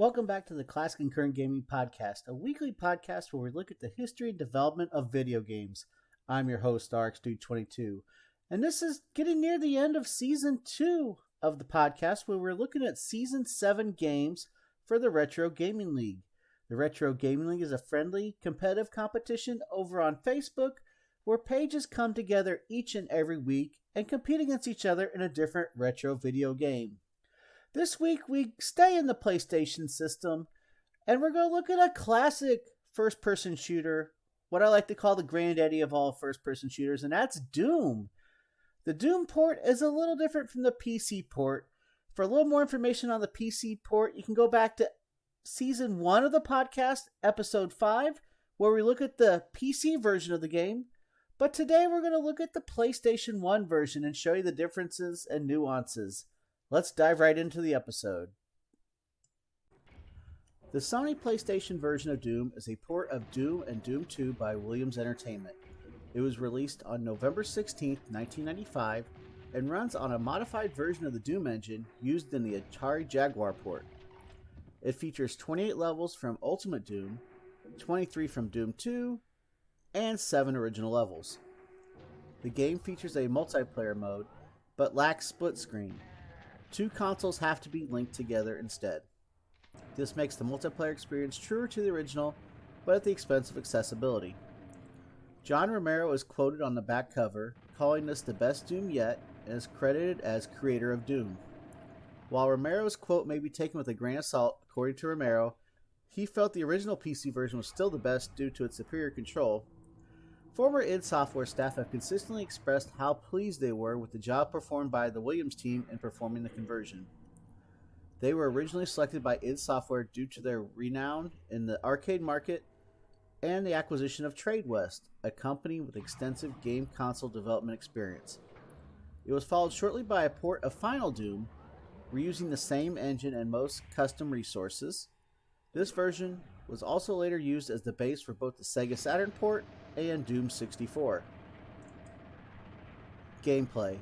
Welcome back to the Classic and Current Gaming Podcast, a weekly podcast where we look at the history and development of video games. I'm your host, RxDude22, and this is getting near the end of Season 2 of the podcast, where we're looking at Season 7 games for the Retro Gaming League. The Retro Gaming League is a friendly, competitive competition over on Facebook where pages come together each and every week and compete against each other in a different retro video game. This week, we stay in the PlayStation system, and we're going to look at a classic first-person shooter, what I like to call the granddaddy of all first-person shooters, and that's Doom. The Doom port is a little different from the PC port. For a little more information on the PC port, you can go back to Season 1 of the podcast, Episode 5, where we look at the PC version of the game. But today, we're going to look at the PlayStation 1 version and show you the differences and nuances. Let's dive right into the episode. The Sony PlayStation version of Doom is a port of Doom and Doom 2 by Williams Entertainment. It was released on November 16, 1995, and runs on a modified version of the Doom engine used in the Atari Jaguar port. It features 28 levels from Ultimate Doom, 23 from Doom 2, and 7 original levels. The game features a multiplayer mode, but lacks split screen. Two consoles have to be linked together instead. This makes the multiplayer experience truer to the original, but at the expense of accessibility. John Romero is quoted on the back cover, calling this the best Doom yet, and is credited as creator of Doom. While Romero's quote may be taken with a grain of salt, according to Romero, he felt the original PC version was still the best due to its superior control. Former id Software staff have consistently expressed how pleased they were with the job performed by the Williams team in performing the conversion. They were originally selected by id Software due to their renown in the arcade market and the acquisition of TradeWest, a company with extensive game console development experience. It was followed shortly by a port of Final Doom, reusing the same engine and most custom resources. This version was also later used as the base for both the Sega Saturn port and Doom 64. Gameplay.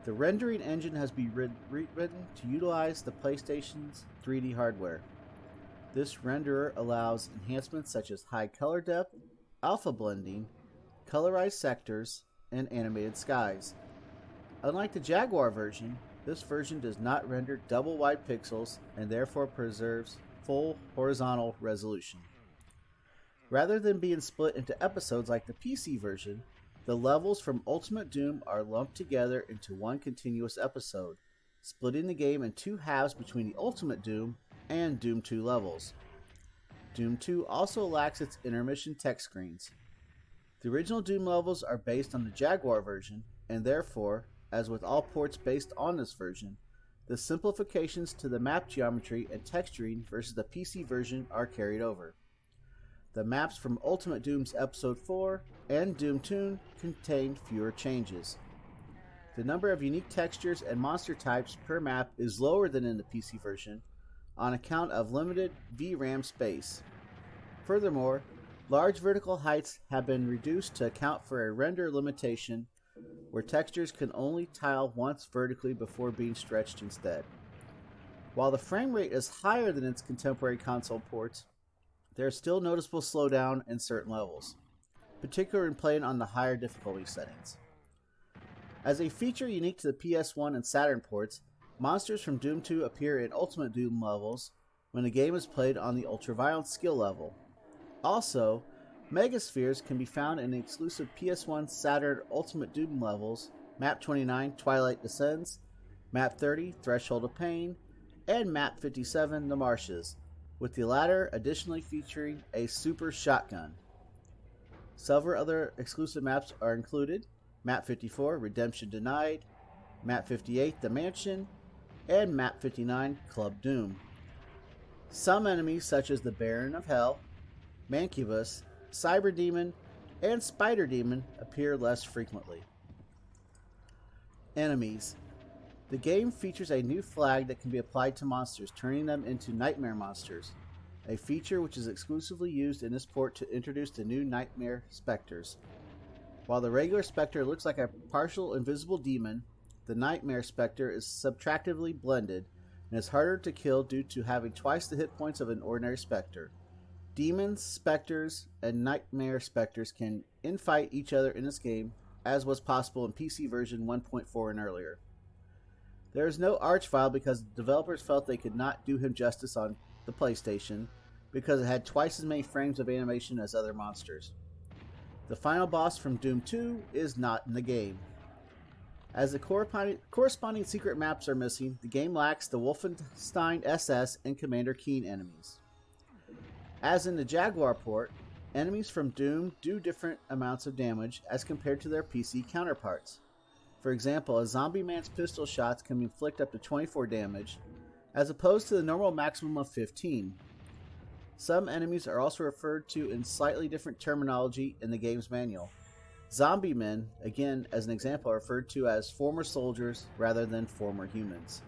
The rendering engine has been rewritten to utilize the PlayStation's 3D hardware. This renderer allows enhancements such as high color depth, alpha blending, colorized sectors, and animated skies. Unlike the Jaguar version, this version does not render double wide pixels and therefore preserves full horizontal resolution. Rather than being split into episodes like the PC version, the levels from Ultimate Doom are lumped together into one continuous episode, splitting the game in two halves between the Ultimate Doom and Doom 2 levels. Doom 2 also lacks its intermission text screens. The original Doom levels are based on the Jaguar version, and therefore, as with all ports based on this version, the simplifications to the map geometry and texturing versus the PC version are carried over. The maps from Ultimate Doom's Episode 4 and Doom 2 contain fewer changes. The number of unique textures and monster types per map is lower than in the PC version on account of limited VRAM space. Furthermore, large vertical heights have been reduced to account for a render limitation where textures can only tile once vertically before being stretched instead. While the frame rate is higher than its contemporary console ports, there is still noticeable slowdown in certain levels, particularly when playing on the higher difficulty settings. As a feature unique to the PS1 and Saturn ports, monsters from Doom 2 appear in Ultimate Doom levels when the game is played on the ultraviolence skill level. Also, Megaspheres can be found in the exclusive PS1 Saturn Ultimate Doom levels, Map 29 Twilight Descends, Map 30 Threshold of Pain, and Map 57 The Marshes, with the latter additionally featuring a super shotgun. Several other exclusive maps are included: Map 54 Redemption Denied, Map 58 The Mansion, and Map 59 Club Doom. Some enemies such as the Baron of Hell, Mancubus, Cyber Demon, and Spider Demon appear less frequently. Enemies. The game features a new flag that can be applied to monsters, turning them into nightmare monsters, a feature which is exclusively used in this port to introduce the new nightmare specters. While the regular specter looks like a partial invisible demon, the nightmare specter is subtractively blended and is harder to kill due to having twice the hit points of an ordinary Spectre. Demons, Spectres, and Nightmare Spectres can infight each other in this game, as was possible in PC version 1.4 and earlier. There is no Archvile because the developers felt they could not do him justice on the PlayStation because it had twice as many frames of animation as other monsters. The final boss from Doom 2 is not in the game. As the corresponding secret maps are missing, the game lacks the Wolfenstein SS and Commander Keen enemies. As in the Jaguar port, enemies from Doom do different amounts of damage as compared to their PC counterparts. For example, a zombie man's pistol shots can inflict up to 24 damage, as opposed to the normal maximum of 15. Some enemies are also referred to in slightly different terminology in the game's manual. Zombie men, again as an example, are referred to as former soldiers rather than former humans.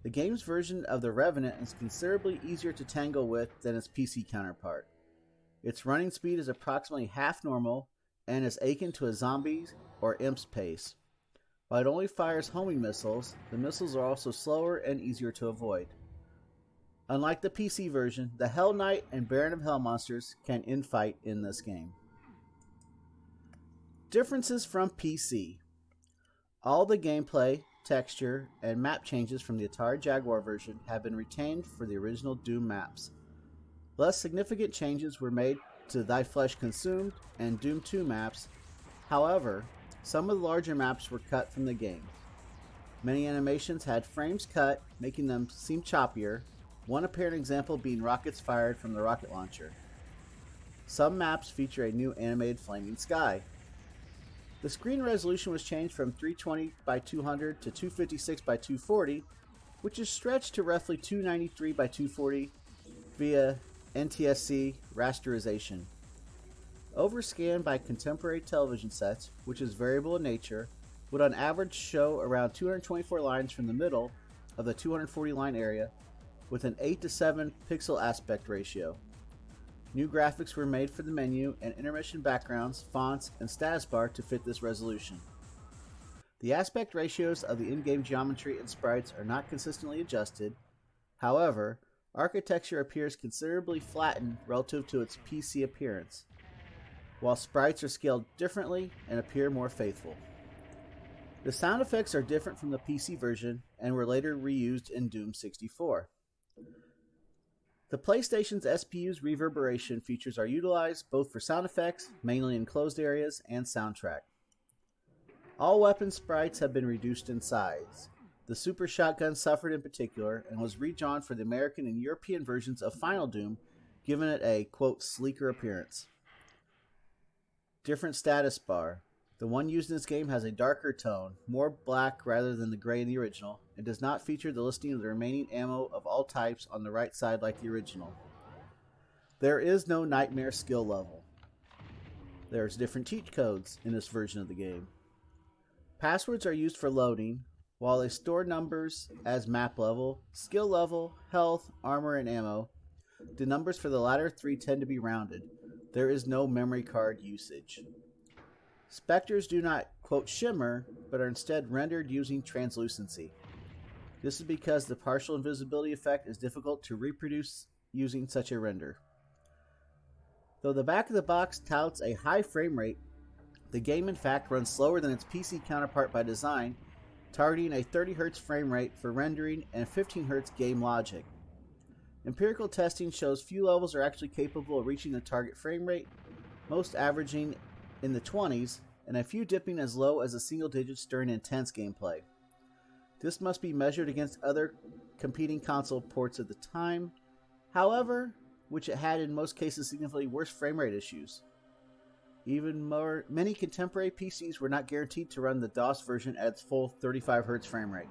The game's version of the Revenant is considerably easier to tangle with than its PC counterpart. Its running speed is approximately half normal and is akin to a zombie's or imp's pace. While it only fires homing missiles, the missiles are also slower and easier to avoid. Unlike the PC version, the Hell Knight and Baron of Hell monsters can infight in this game. Differences from PC. All the gameplay, texture, and map changes from the Atari Jaguar version have been retained for the original Doom maps. Less significant changes were made to Thy Flesh Consumed and Doom 2 maps. However, some of the larger maps were cut from the game. Many animations had frames cut, making them seem choppier, one apparent example being rockets fired from the rocket launcher. Some maps feature a new animated flaming sky. The screen resolution was changed from 320 by 200 to 256 by 240, which is stretched to roughly 293 by 240 via NTSC rasterization. Overscan by contemporary television sets, which is variable in nature, would on average show around 224 lines from the middle of the 240 line area with an 8 to 7 pixel aspect ratio. New graphics were made for the menu and intermission backgrounds, fonts, and status bar to fit this resolution. The aspect ratios of the in-game geometry and sprites are not consistently adjusted. However, architecture appears considerably flattened relative to its PC appearance, while sprites are scaled differently and appear more faithful. The sound effects are different from the PC version and were later reused in Doom 64. The PlayStation's SPU's reverberation features are utilized both for sound effects, mainly in closed areas, and soundtrack. All weapon sprites have been reduced in size. The Super Shotgun suffered in particular and was redrawn for the American and European versions of Final Doom, giving it a, quote, sleeker appearance. Different status bar. The one used in this game has a darker tone, more black rather than the gray in the original, and does not feature the listing of the remaining ammo of all types on the right side like the original. There is no Nightmare skill level. There's different cheat codes in this version of the game. Passwords are used for loading, while they store numbers as map level, skill level, health, armor, and ammo. The numbers for the latter three tend to be rounded. There is no memory card usage. Spectres do not, quote, shimmer, but are instead rendered using translucency. This is because the partial invisibility effect is difficult to reproduce using such a render. Though the back of the box touts a high frame rate, the game in fact runs slower than its PC counterpart by design, targeting a 30 Hz frame rate for rendering and 15 Hz game logic. Empirical testing shows few levels are actually capable of reaching the target frame rate, most averaging in the 20s, and a few dipping as low as the single digits during intense gameplay. This must be measured against other competing console ports at the time, however, which it had in most cases significantly worse frame rate issues. Many contemporary PCs were not guaranteed to run the DOS version at its full 35 Hz frame rate.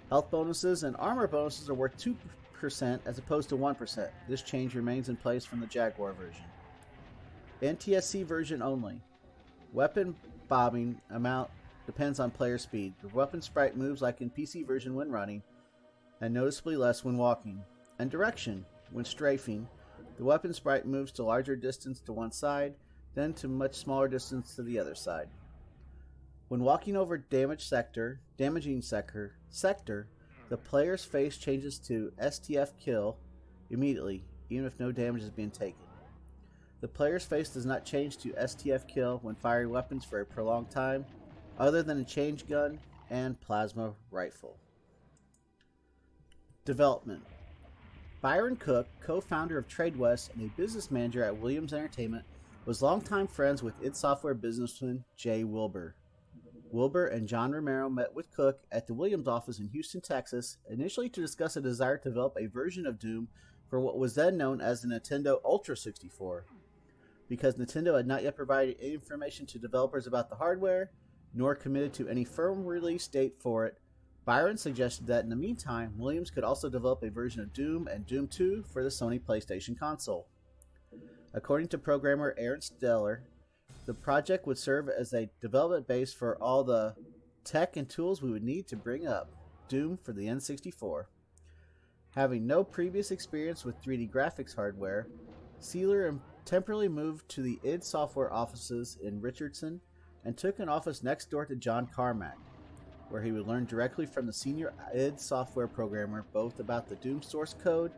Health bonuses and armor bonuses are worth 2% as opposed to 1%. This change remains in place from the Jaguar version. NTSC version only. Weapon bobbing amount depends on player speed. The weapon sprite moves like in PC version when running, and noticeably less when walking. And direction. When strafing, the weapon sprite moves to larger distance to one side, then to much smaller distance to the other side. When walking over damaging sector, The player's face changes to STF kill immediately, even if no damage is being taken. The player's face does not change to STF kill when firing weapons for a prolonged time, other than a change gun and plasma rifle. Development. Byron Cook, co-founder of TradeWest and a business manager at Williams Entertainment, was longtime friends with id Software businessman Jay Wilbur. Wilbur and John Romero met with Cook at the Williams office in Houston, Texas, initially to discuss a desire to develop a version of Doom for what was then known as the Nintendo Ultra 64. Because Nintendo had not yet provided any information to developers about the hardware, nor committed to any firm release date for it, Byron suggested that in the meantime, Williams could also develop a version of Doom and Doom 2 for the Sony PlayStation console. According to programmer Aaron Steller, the project would serve as a development base for all the tech and tools we would need to bring up Doom for the N64. Having no previous experience with 3D graphics hardware, Sealer temporarily moved to the id Software offices in Richardson and took an office next door to John Carmack, where he would learn directly from the senior id Software programmer both about the Doom source code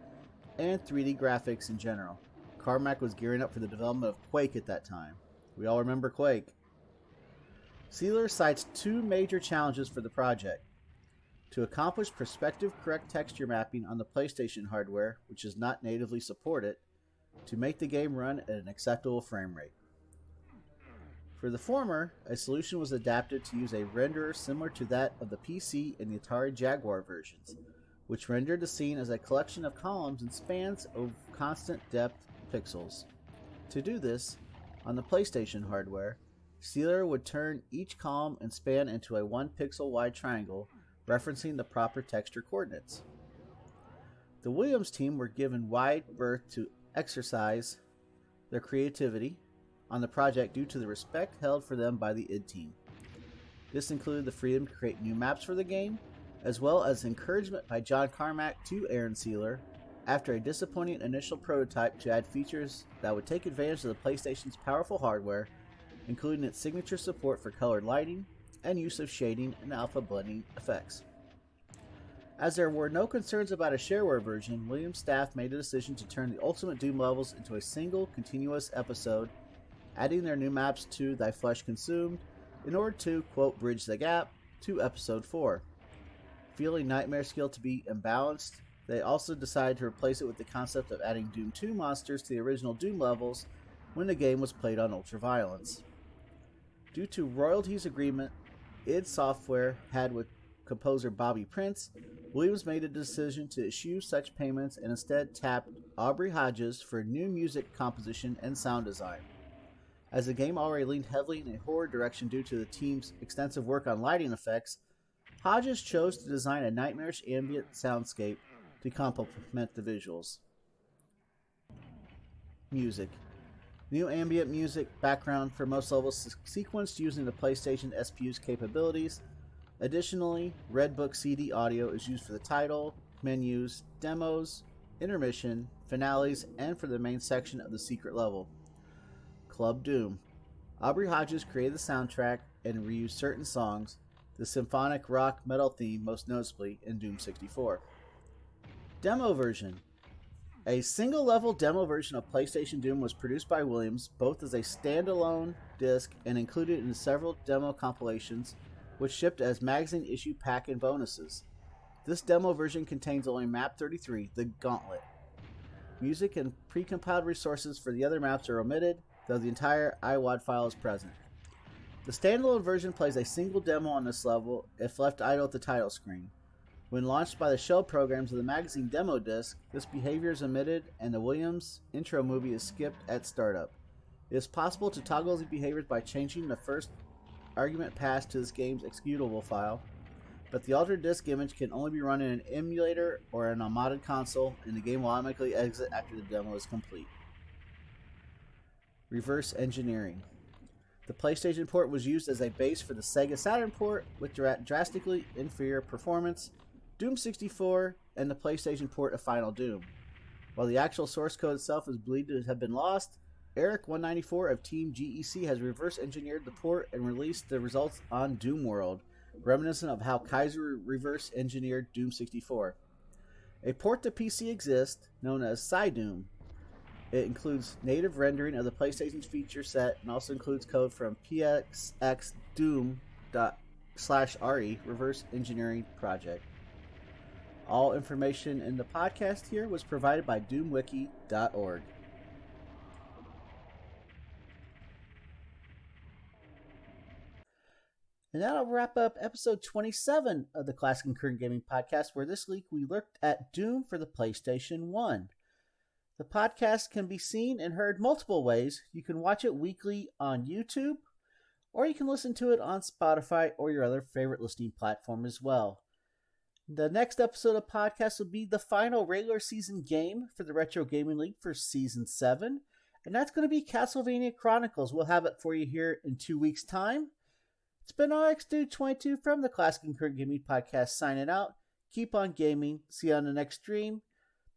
and 3D graphics in general. Carmack was gearing up for the development of Quake at that time. We all remember Quake. Sealer cites two major challenges for the project. To accomplish perspective correct texture mapping on the PlayStation hardware, which does not natively support it, to make the game run at an acceptable frame rate. For the former, a solution was adapted to use a renderer similar to that of the PC and the Atari Jaguar versions, which rendered the scene as a collection of columns and spans of constant depth pixels. To do this, on the PlayStation hardware, Sealer would turn each column and span into a 1 pixel wide triangle, referencing the proper texture coordinates. The Williams team were given wide berth to exercise their creativity on the project due to the respect held for them by the id team. This included the freedom to create new maps for the game, as well as encouragement by John Carmack to Aaron Sealer after a disappointing initial prototype to add features that would take advantage of the PlayStation's powerful hardware, including its signature support for colored lighting and use of shading and alpha blending effects. As there were no concerns about a shareware version, Williams' staff made a decision to turn the Ultimate Doom levels into a single continuous episode, adding their new maps to Thy Flesh Consumed in order to, quote, bridge the gap to Episode 4. Feeling Nightmare skill to be imbalanced, they also decided to replace it with the concept of adding Doom 2 monsters to the original Doom levels when the game was played on Ultraviolence. Due to royalties agreement id Software had with composer Bobby Prince, Williams made a decision to eschew such payments and instead tapped Aubrey Hodges for new music composition and sound design. As the game already leaned heavily in a horror direction due to the team's extensive work on lighting effects, Hodges chose to design a nightmarish ambient soundscape to complement the visuals. Music. New ambient music background for most levels sequenced using the PlayStation SPU's capabilities. Additionally, Red Book CD audio is used for the title, menus, demos, intermission, finales, and for the main section of the secret level. Club Doom. Aubrey Hodges created the soundtrack and reused certain songs, the symphonic rock metal theme most noticeably in Doom 64. Demo version. A single-level demo version of PlayStation Doom was produced by Williams, both as a standalone disc and included in several demo compilations, which shipped as magazine issue pack and bonuses. This demo version contains only map 33, the Gauntlet. Music and precompiled resources for the other maps are omitted, though the entire iWAD file is present. The standalone version plays a single demo on this level if left idle at the title screen. When launched by the shell programs of the magazine demo disc, this behavior is omitted and the Williams intro movie is skipped at startup. It is possible to toggle these behaviors by changing the first argument passed to this game's executable file, but the altered disk image can only be run in an emulator or an unmodded console, and the game will automatically exit after the demo is complete. Reverse engineering. The PlayStation port was used as a base for the Sega Saturn port with drastically inferior performance, Doom 64, and the PlayStation port of Final Doom. While the actual source code itself is believed to have been lost, Eric194 of Team GEC has reverse engineered the port and released the results on Doom World, reminiscent of how Kaiser reverse engineered Doom 64. A port to PC exists, known as Psydoom. It includes native rendering of the PlayStation's feature set and also includes code from pxxdoom.re reverse engineering project. All information in the podcast here was provided by doomwiki.org. And that'll wrap up episode 27 of the Classic and Current Gaming Podcast, where this week we looked at Doom for the PlayStation 1. The podcast can be seen and heard multiple ways. You can watch it weekly on YouTube, or you can listen to it on Spotify or your other favorite listening platform as well. The next episode of podcast will be the final regular season game for the Retro Gaming League for Season 7, and that's going to be Castlevania Chronicles. We'll have it for you here in 2 weeks' time. It's been RX-Dude22 from the Classic and Current Gaming Podcast signing out. Keep on gaming. See you on the next stream.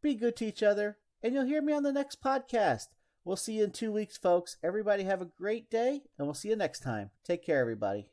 Be good to each other, and you'll hear me on the next podcast. We'll see you in 2 weeks, folks. Everybody have a great day, and we'll see you next time. Take care, everybody.